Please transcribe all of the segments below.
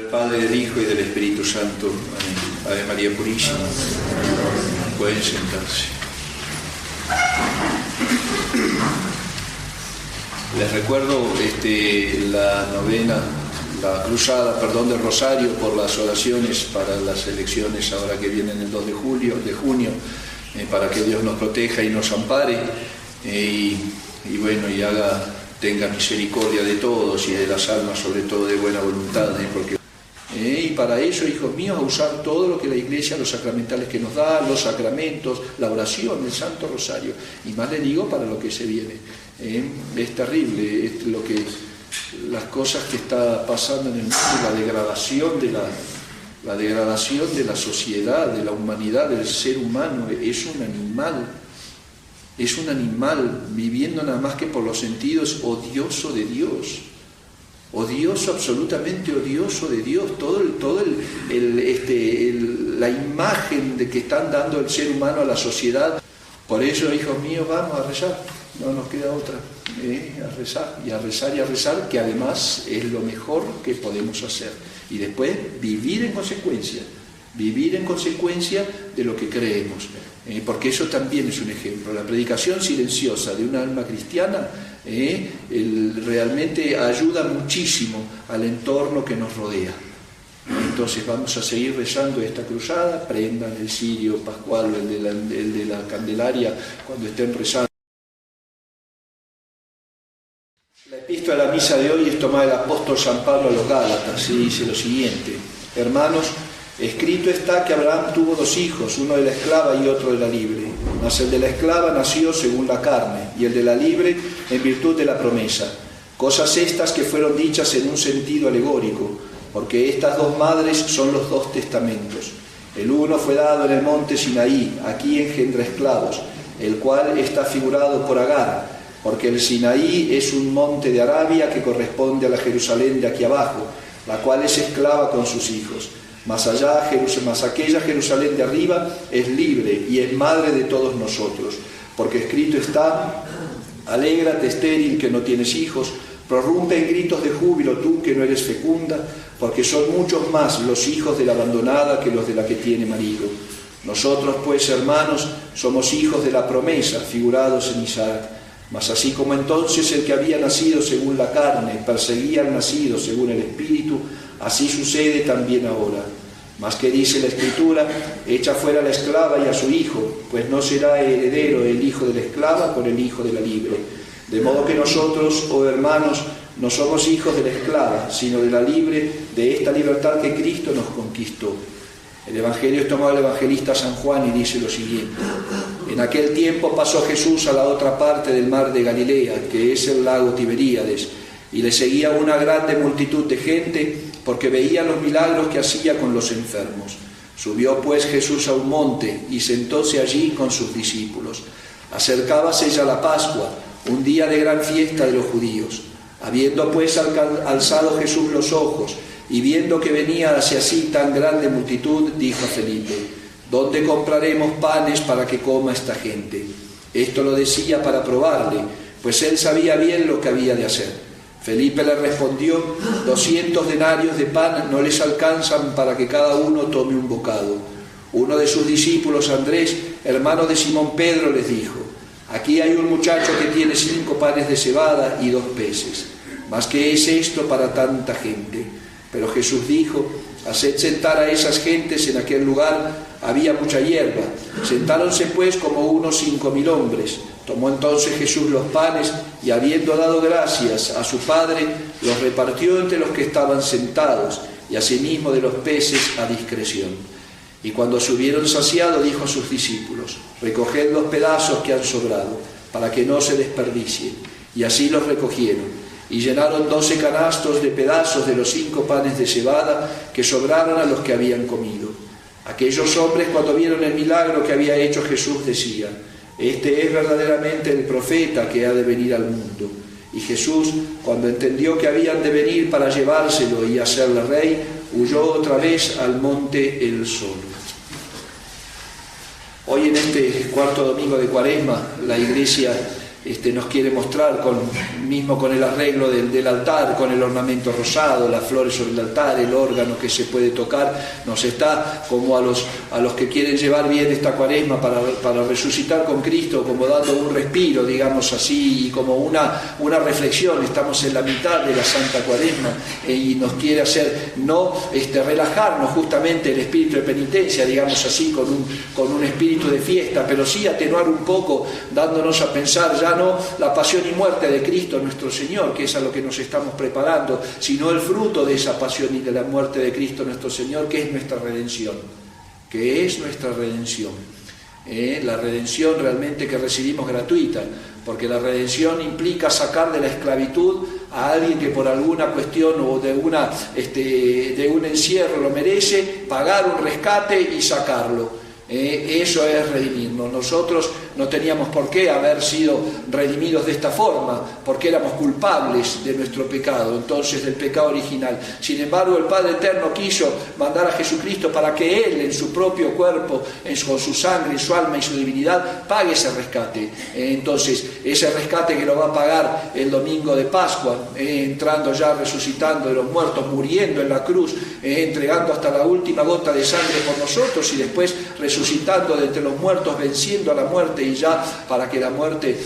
Del Padre, del Hijo y del Espíritu Santo. Amén. Ave María Purísima. Pueden sentarse. Les recuerdo la novena, la cruzada, del Rosario por las oraciones para las elecciones ahora que vienen el 2 de junio, para que Dios nos proteja y nos ampare y tenga misericordia de todos y de las almas, sobre todo de buena voluntad, y para eso, hijos míos, a usar todo lo que la Iglesia, los sacramentales que nos da, los sacramentos, la oración, el Santo Rosario, y más le digo para lo que se viene. Es terrible las cosas que está pasando en el mundo, la degradación de la sociedad, de la humanidad, del ser humano. Es un animal viviendo nada más que por los sentidos, odioso de Dios. Odioso, absolutamente odioso de Dios, la imagen de que están dando el ser humano a la sociedad. Por eso, hijos míos, vamos a rezar, no nos queda otra, a rezar y a rezar y a rezar, que además es lo mejor que podemos hacer. Y después vivir en consecuencia de lo que creemos, porque eso también es un ejemplo. La predicación silenciosa de una alma cristiana realmente ayuda muchísimo al entorno que nos rodea. Entonces vamos a seguir rezando esta cruzada. Prendan el cirio pascual, el de la Candelaria, cuando estén rezando. La epístola de la misa de hoy es tomada del apóstol San Pablo a los Gálatas y dice lo siguiente: hermanos, escrito está que Abraham tuvo 2 hijos, uno de la esclava y otro de la libre. Mas el de la esclava nació según la carne, y el de la libre en virtud de la promesa. Cosas estas que fueron dichas en un sentido alegórico, porque estas 2 madres son los 2 testamentos. El uno fue dado en el monte Sinaí, aquí engendra esclavos, el cual está figurado por Agar, porque el Sinaí es un monte de Arabia que corresponde a la Jerusalén de aquí abajo, la cual es esclava con sus hijos. Mas aquella Jerusalén de arriba es libre y es madre de todos nosotros, porque escrito está: alégrate, estéril, que no tienes hijos, prorrumpe en gritos de júbilo tú que no eres fecunda, porque son muchos más los hijos de la abandonada que los de la que tiene marido. Nosotros pues, hermanos, somos hijos de la promesa, figurados en Isaac. Mas así como entonces el que había nacido según la carne perseguía al nacido según el Espíritu, así sucede también ahora. Mas que dice la Escritura: echa fuera a la esclava y a su hijo, pues no será heredero el hijo de la esclava con el hijo de la libre. De modo que nosotros, oh hermanos, no somos hijos de la esclava, sino de la libre, de esta libertad que Cristo nos conquistó. El Evangelio es tomado del evangelista San Juan y dice lo siguiente: en aquel tiempo pasó Jesús a la otra parte del mar de Galilea, que es el lago Tiberíades, y le seguía una grande multitud de gente, porque veía los milagros que hacía con los enfermos. Subió pues Jesús a un monte y sentóse allí con sus discípulos. Acercábase ya la Pascua, un día de gran fiesta de los judíos. Habiendo pues alzado Jesús los ojos y viendo que venía hacia sí tan grande multitud, dijo a Felipe: ¿dónde compraremos panes para que coma esta gente? Esto lo decía para probarle, pues él sabía bien lo que había de hacer. Felipe le respondió: 200 denarios de pan no les alcanzan para que cada uno tome un bocado. Uno de sus discípulos, Andrés, hermano de Simón Pedro, les dijo: aquí hay un muchacho que tiene 5 panes de cebada y 2 peces. ¿Mas qué es esto para tanta gente? Pero Jesús dijo: haced sentar a esas gentes en aquel lugar. Había mucha hierba. Sentáronse pues como unos 5.000 hombres. Tomó entonces Jesús los panes y, habiendo dado gracias a su Padre, los repartió entre los que estaban sentados, y asimismo de los peces a discreción. Y cuando se hubieron saciado, dijo a sus discípulos: recoged los pedazos que han sobrado, para que no se desperdicien. Y así los recogieron. Y llenaron 12 canastos de pedazos de los 5 panes de cebada que sobraron a los que habían comido. Aquellos hombres, cuando vieron el milagro que había hecho Jesús, decían: este es verdaderamente el profeta que ha de venir al mundo. Y Jesús, cuando entendió que habían de venir para llevárselo y hacerle rey, huyó otra vez al monte él solo. Hoy, en este 4º domingo de Cuaresma, la Iglesia nos quiere mostrar con mismo con el arreglo del altar, con el ornamento rosado, las flores sobre el altar, el órgano que se puede tocar, nos está como a los que quieren llevar bien esta cuaresma para resucitar con Cristo, como dando un respiro, digamos así, y como una reflexión. Estamos en la mitad de la Santa Cuaresma y nos quiere hacer no relajarnos justamente el espíritu de penitencia, digamos así, con un espíritu de fiesta, pero sí atenuar un poco, dándonos a pensar ya no la pasión y muerte de Cristo nuestro Señor, que es a lo que nos estamos preparando, sino el fruto de esa pasión y de la muerte de Cristo nuestro Señor, que es nuestra redención, la redención realmente que recibimos gratuita, porque la redención implica sacar de la esclavitud a alguien que por alguna cuestión o de un encierro lo merece, pagar un rescate y sacarlo. Eso es redimirnos. Nosotros no teníamos por qué haber sido redimidos de esta forma, porque éramos culpables de nuestro pecado, entonces del pecado original. Sin embargo, el Padre Eterno quiso mandar a Jesucristo para que Él, en su propio cuerpo, con su sangre, su alma y su divinidad, pague ese rescate. Entonces, ese rescate que lo va a pagar el domingo de Pascua, entrando ya, resucitando de los muertos, muriendo en la cruz, entregando hasta la última gota de sangre por nosotros y después resucitando de entre los muertos, venciendo a la muerte, y ya para que la muerte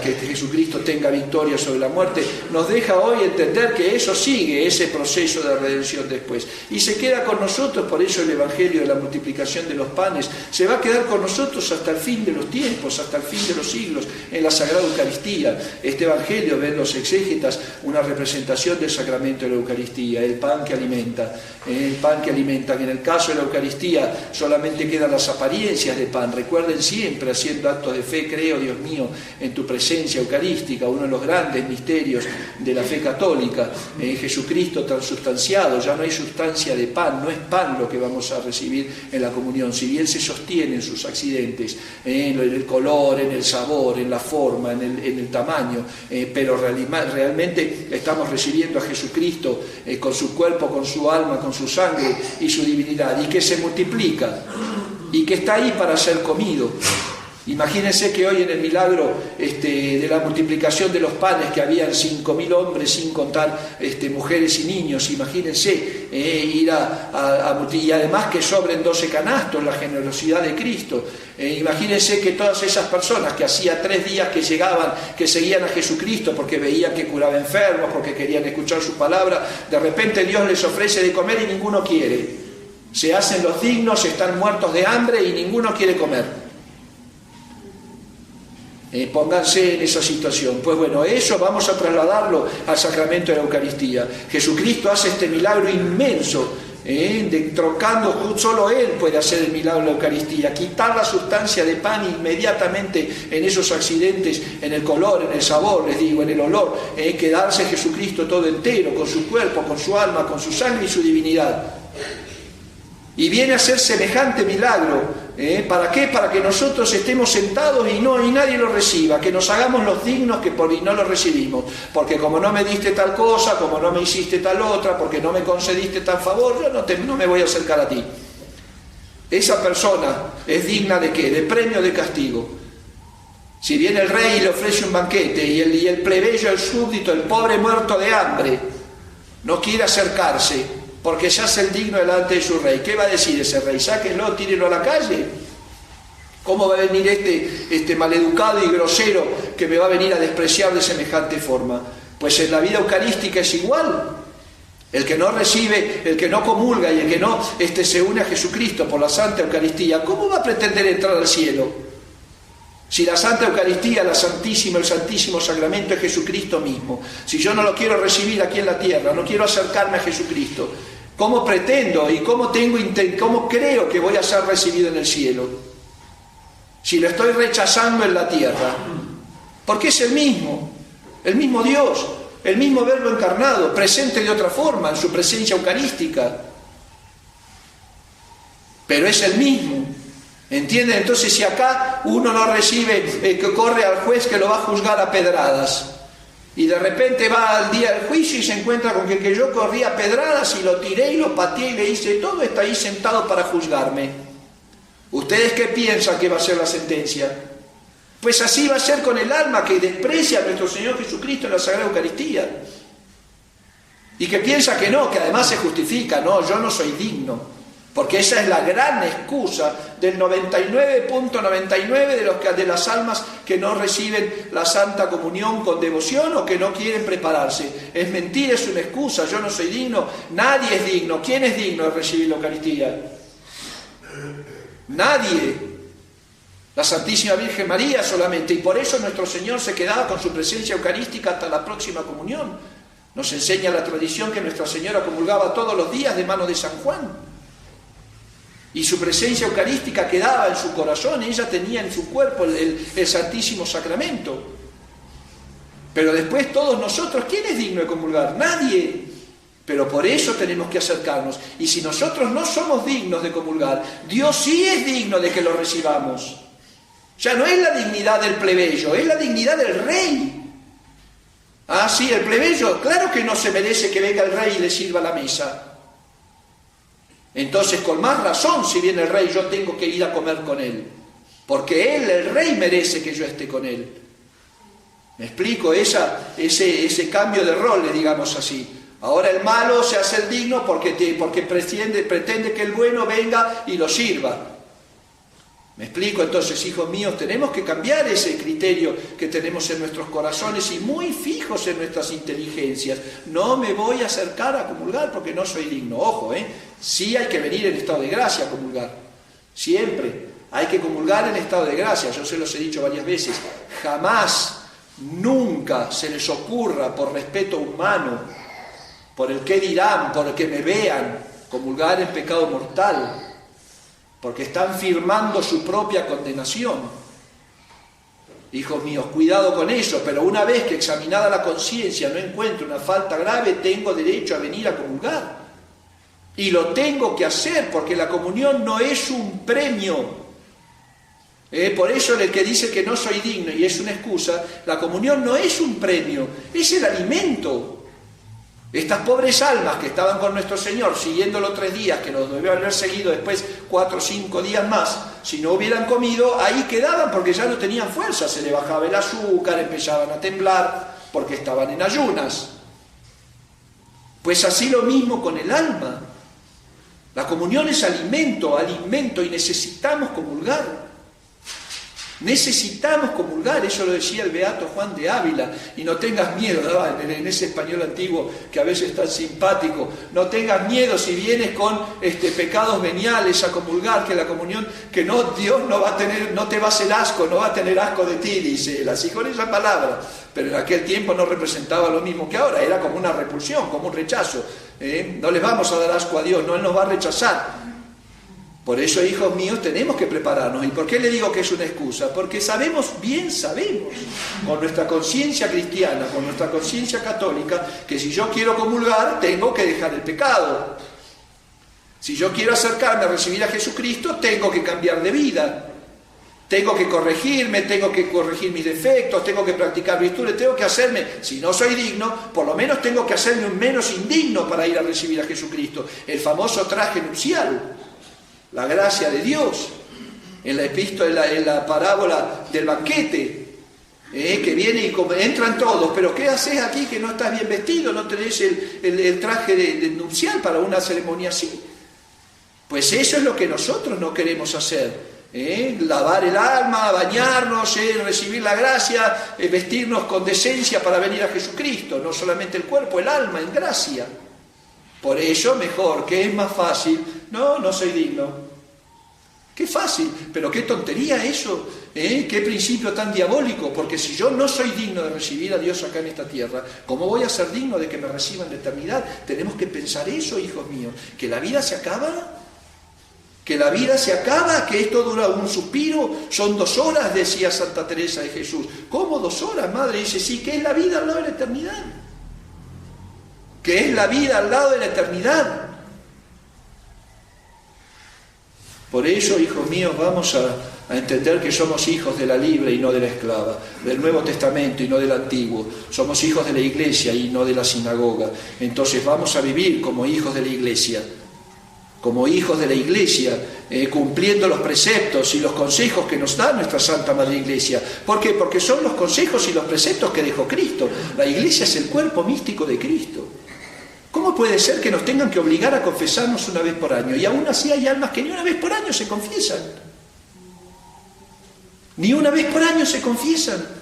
que Jesucristo tenga victoria sobre la muerte, nos deja hoy entender que eso sigue, ese proceso de redención después, y se queda con nosotros. Por eso el Evangelio de la multiplicación de los panes se va a quedar con nosotros hasta el fin de los tiempos, hasta el fin de los siglos, en la Sagrada Eucaristía. Este Evangelio, ven los exégetas, una representación del sacramento de la Eucaristía, el pan que alimenta, que en el caso de la Eucaristía solamente quedan las apariencias de pan. Recuerden siempre, haciendo actos de fe, creo, Dios mío, en tu presencia eucarística, uno de los grandes misterios de la fe católica, Jesucristo transustanciado. Ya no hay sustancia de pan, no es pan lo que vamos a recibir en la comunión, si bien se sostiene en sus accidentes, en el color, en el sabor, en la forma, en el tamaño, pero realmente estamos recibiendo a Jesucristo con su cuerpo, con su alma, con su sangre y su divinidad, y que se multiplica y que está ahí para ser comido. Imagínense que hoy en el milagro de la multiplicación de los panes, que habían 5.000 hombres, sin contar mujeres y niños, imagínense ir y además que sobren 12 canastos, la generosidad de Cristo. Imagínense que todas esas personas que hacía 3 días que llegaban, que seguían a Jesucristo porque veían que curaba enfermos, porque querían escuchar su palabra, de repente Dios les ofrece de comer y ninguno quiere. Se hacen los dignos, están muertos de hambre y ninguno quiere comer. Pónganse en esa situación. Pues bueno, eso vamos a trasladarlo al sacramento de la Eucaristía. Jesucristo hace este milagro inmenso, troncando, solo Él puede hacer el milagro de la Eucaristía, quitar la sustancia de pan inmediatamente en esos accidentes, en el color, en el sabor, les digo, en el olor, quedarse Jesucristo todo entero, con su cuerpo, con su alma, con su sangre y su divinidad. Y viene a hacer semejante milagro. ¿Para qué? Para que nosotros estemos sentados y nadie lo reciba, que nos hagamos los dignos y no lo recibimos, porque como no me diste tal cosa, como no me hiciste tal otra, porque no me concediste tal favor, yo no me voy a acercar a ti. Esa persona es digna ¿de qué? De premio o de castigo. Si viene el rey y le ofrece un banquete y el plebeyo, el súbdito, el pobre muerto de hambre, no quiere acercarse, porque se hace el digno delante de su rey, ¿qué va a decir ese rey? Sáquenlo, tírenlo a la calle. ¿Cómo va a venir este maleducado y grosero que me va a venir a despreciar de semejante forma? Pues en la vida eucarística es igual. El que no recibe, el que no comulga y el que no se une a Jesucristo por la Santa Eucaristía, ¿cómo va a pretender entrar al cielo? Si la Santa Eucaristía, el Santísimo Sacramento es Jesucristo mismo, si yo no lo quiero recibir aquí en la tierra, no quiero acercarme a Jesucristo, ¿cómo pretendo y cómo creo que voy a ser recibido en el cielo? Si lo estoy rechazando en la tierra, porque es el mismo Dios, el mismo Verbo encarnado, presente de otra forma en su presencia eucarística, pero es el mismo. ¿Entienden? Entonces, si acá uno no recibe, que corre al juez que lo va a juzgar a pedradas, y de repente va al día del juicio y se encuentra con que yo corrí a pedradas y lo tiré y lo pateé y le hice todo, está ahí sentado para juzgarme. ¿Ustedes qué piensan que va a ser la sentencia? Pues así va a ser con el alma que desprecia a nuestro Señor Jesucristo en la Sagrada Eucaristía. Y que piensa que no, que además se justifica. No, yo no soy digno. Porque esa es la gran excusa del 99.99 de las almas que no reciben la Santa Comunión con devoción o que no quieren prepararse. Es mentira, es una excusa. Yo no soy digno. Nadie es digno. ¿Quién es digno de recibir la Eucaristía? Nadie. La Santísima Virgen María solamente, y por eso nuestro Señor se quedaba con su presencia eucarística hasta la próxima comunión. Nos enseña la tradición que Nuestra Señora comulgaba todos los días de mano de San Juan. Y su presencia eucarística quedaba en su corazón, ella tenía en su cuerpo el Santísimo Sacramento. Pero después todos nosotros, ¿quién es digno de comulgar? Nadie. Pero por eso tenemos que acercarnos. Y si nosotros no somos dignos de comulgar, Dios sí es digno de que lo recibamos. Ya no es la dignidad del plebeyo, es la dignidad del rey. Ah, sí, el plebeyo, claro que no se merece que venga el rey y le sirva la mesa. Entonces, con más razón, si viene el rey, yo tengo que ir a comer con él. Porque él, el rey, merece que yo esté con él. ¿Me explico? Ese cambio de roles, digamos así. Ahora el malo se hace el digno porque pretende que el bueno venga y lo sirva. ¿Me explico? Entonces, hijos míos, tenemos que cambiar ese criterio que tenemos en nuestros corazones y muy fijos en nuestras inteligencias. No me voy a acercar a comulgar porque no soy digno. Ojo, sí hay que venir en estado de gracia a comulgar. Siempre hay que comulgar en estado de gracia. Yo se los he dicho varias veces. Jamás, nunca se les ocurra, por respeto humano, por el que dirán, por el que me vean, comulgar en pecado mortal. Porque están firmando su propia condenación. Hijos míos, cuidado con eso, pero una vez que examinada la conciencia no encuentro una falta grave, tengo derecho a venir a comulgar. Y lo tengo que hacer, porque la comunión no es un premio. Por eso el que dice que no soy digno y es una excusa, la comunión no es un premio, es el alimento. Estas pobres almas que estaban con nuestro Señor siguiéndolo 3 días, que los debían haber seguido después 4 o 5 días más, si no hubieran comido, ahí quedaban porque ya no tenían fuerza, se le bajaba el azúcar, empezaban a temblar porque estaban en ayunas. Pues así lo mismo con el alma. La comunión es alimento, y necesitamos comulgar. Necesitamos comulgar, eso lo decía el beato Juan de Ávila, y no tengas miedo, ¿no? En ese español antiguo que a veces es tan simpático, no tengas miedo si vienes con pecados veniales a comulgar, que la comunión, que no, Dios no va a tener, no te va a hacer asco, no va a tener asco de ti, dice él, así con esa palabra, pero en aquel tiempo no representaba lo mismo que ahora, era como una repulsión, como un rechazo, no les vamos a dar asco a Dios, no, Él nos va a rechazar. Por eso, hijos míos, tenemos que prepararnos. ¿Y por qué le digo que es una excusa? Porque sabemos, con nuestra conciencia cristiana, con nuestra conciencia católica, que si yo quiero comulgar, tengo que dejar el pecado. Si yo quiero acercarme a recibir a Jesucristo, tengo que cambiar de vida. Tengo que corregirme, tengo que corregir mis defectos, tengo que practicar virtudes, tengo que hacerme, si no soy digno, por lo menos tengo que hacerme un menos indigno para ir a recibir a Jesucristo. El famoso traje nupcial. La gracia de Dios, en la parábola del banquete, que viene y entran todos, pero ¿qué haces aquí que no estás bien vestido? ¿No tenés el traje de nupcial para una ceremonia así? Pues eso es lo que nosotros no queremos hacer, lavar el alma, bañarnos, recibir la gracia, vestirnos con decencia para venir a Jesucristo, no solamente el cuerpo, el alma en gracia. Por eso mejor, que es más fácil, no soy digno. Qué fácil, pero qué tontería eso, qué principio tan diabólico, porque si yo no soy digno de recibir a Dios acá en esta tierra, ¿cómo voy a ser digno de que me reciba en la eternidad? Tenemos que pensar eso, hijos míos, que la vida se acaba, que esto dura un suspiro, son 2 horas, decía Santa Teresa de Jesús. ¿Cómo 2 horas, madre? Dice, sí, ¿qué es la vida al lado de la eternidad? Que es la vida al lado de la eternidad. Por eso, hijos míos, vamos a entender que somos hijos de la libre y no de la esclava, del Nuevo Testamento y no del Antiguo. Somos hijos de la Iglesia y no de la sinagoga. Entonces vamos a vivir como hijos de la Iglesia. como hijos de la Iglesia, cumpliendo los preceptos y los consejos que nos da nuestra Santa Madre Iglesia. ¿Por qué? Porque son los consejos y los preceptos que dejó Cristo. La Iglesia es el cuerpo místico de Cristo. ¿Cómo puede ser que nos tengan que obligar a confesarnos una vez por año? Y aún así hay almas que ni una vez por año se confiesan. Ni una vez por año se confiesan.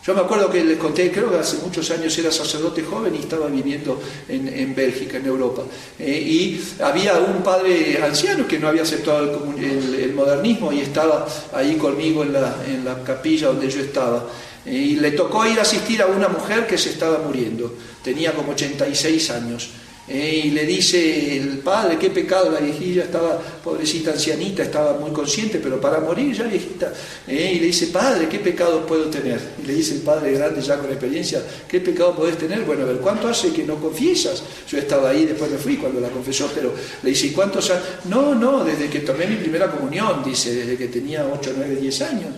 Yo me acuerdo que les conté, creo que hace muchos años era sacerdote joven y estaba viviendo en Bélgica, en Europa. Y había un padre anciano que no había aceptado el modernismo y estaba ahí conmigo en la capilla donde yo estaba. Y le tocó ir a asistir a una mujer que se estaba muriendo. Tenía como 86 años. Y le dice el padre, qué pecado, la viejilla estaba, pobrecita ancianita, estaba muy consciente, pero para morir ya viejita. Y le dice, padre, ¿qué pecado puedo tener? Y le dice el padre grande ya con experiencia, ¿qué pecado podés tener? Bueno, a ver, ¿cuánto hace que no confiesas? Yo estaba ahí, después me fui cuando la confesó, pero le dice, ¿y cuántos años? No, desde que tomé mi primera comunión, dice, desde que tenía 8, 9, 10 años,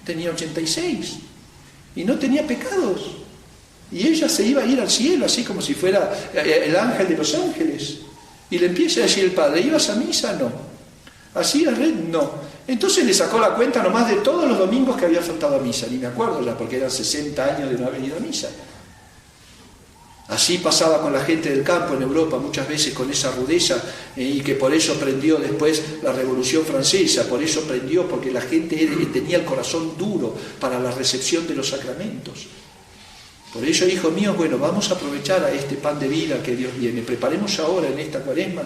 tenía 86 y no tenía pecados. Y ella se iba a ir al cielo, así como si fuera el ángel de los ángeles. Y le empieza a decir el padre, ¿ibas a misa? No. ¿Así a red? No. Entonces le sacó la cuenta nomás de todos los domingos que había faltado a misa. Ni me acuerdo ya, porque eran 60 años de no haber ido a misa. Así pasaba con la gente del campo en Europa, muchas veces con esa rudeza, y que por eso prendió después la Revolución Francesa, por eso prendió, porque la gente tenía el corazón duro para la recepción de los sacramentos. Por ello, hijos míos, bueno, vamos a aprovechar a este pan de vida que Dios viene. Preparemos ahora en esta cuaresma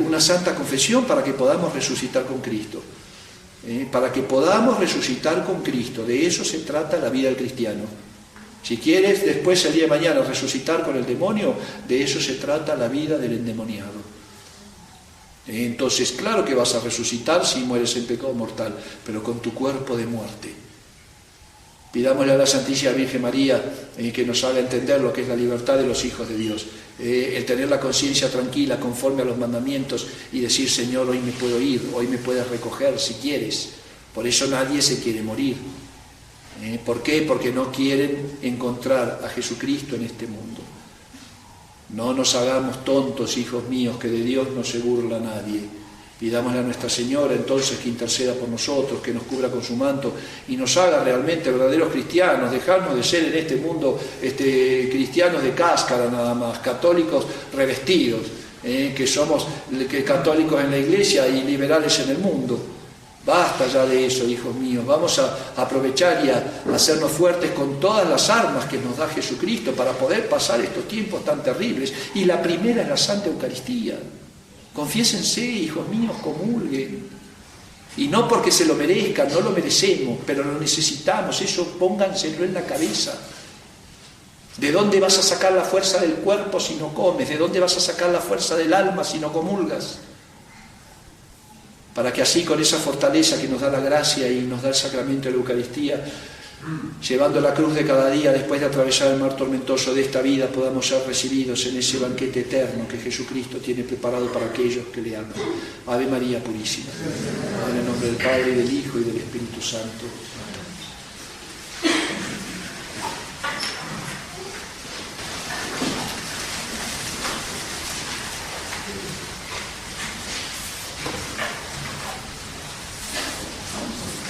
una santa confesión para que podamos resucitar con Cristo. Para que podamos resucitar con Cristo. De eso se trata la vida del cristiano. Si quieres después el día de mañana resucitar con el demonio, de eso se trata la vida del endemoniado. Entonces, claro que vas a resucitar si mueres en pecado mortal, pero con tu cuerpo de muerte. Pidámosle a la Santísima Virgen María que nos haga entender lo que es la libertad de los hijos de Dios, el tener la conciencia tranquila conforme a los mandamientos y decir, Señor, hoy me puedo ir, hoy me puedes recoger si quieres. Por eso nadie se quiere morir. ¿Por qué? Porque no quieren encontrar a Jesucristo en este mundo. No nos hagamos tontos, hijos míos, que de Dios no se burla nadie. Pidámosle a Nuestra Señora entonces que interceda por nosotros, que nos cubra con su manto y nos haga realmente verdaderos cristianos, dejarnos de ser en este mundo cristianos de cáscara nada más, católicos revestidos, que somos católicos en la Iglesia y liberales en el mundo. Basta ya de eso, hijos míos. Vamos a aprovechar y a hacernos fuertes con todas las armas que nos da Jesucristo para poder pasar estos tiempos tan terribles. Y la primera es la Santa Eucaristía. Confiésense, hijos míos, comulguen. Y no porque se lo merezcan, no lo merecemos, pero lo necesitamos. Eso pónganselo en la cabeza. ¿De dónde vas a sacar la fuerza del cuerpo si no comes? ¿De dónde vas a sacar la fuerza del alma si no comulgas? Para que así, con esa fortaleza que nos da la gracia y nos da el sacramento de la Eucaristía, llevando la cruz de cada día después de atravesar el mar tormentoso de esta vida, podamos ser recibidos en ese banquete eterno que Jesucristo tiene preparado para aquellos que le aman. Ave María Purísima. En el nombre del Padre, y del Hijo, y del Espíritu Santo.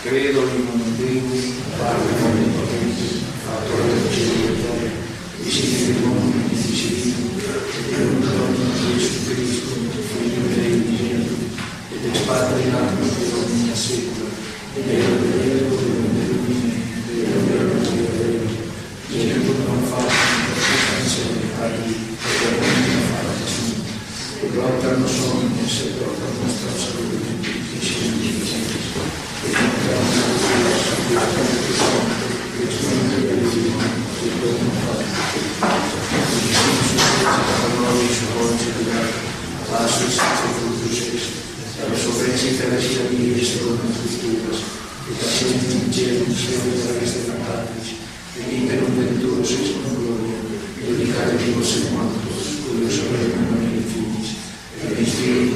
Credo in un Deus, Padre Onnipotente, Fattore del cielo e della terra, discende dell'uomo e discende, e per un Donna Gesù Cristo, Figlio Dei unigeno, ed ex Patriarca per ogni secolo, ed era vero, Gesù non fa circostanze pecati, e per ogni fare Gesù, e gloria non sono, se gloria nostra salute, e ci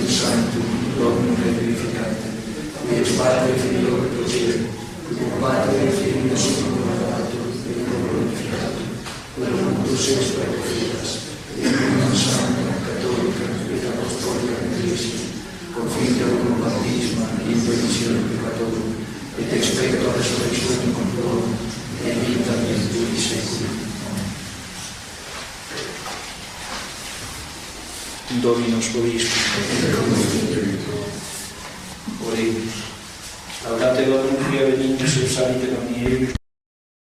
Santo, Domino e verificante, e Padre e Figlio e procede, Padre e Figlio sono glorificato e glorificato, quello non sei spero filas, e non santo, cattolica, e Dominus vobiscum. Oremus. Laudate Domum, quia benignus et salite nomine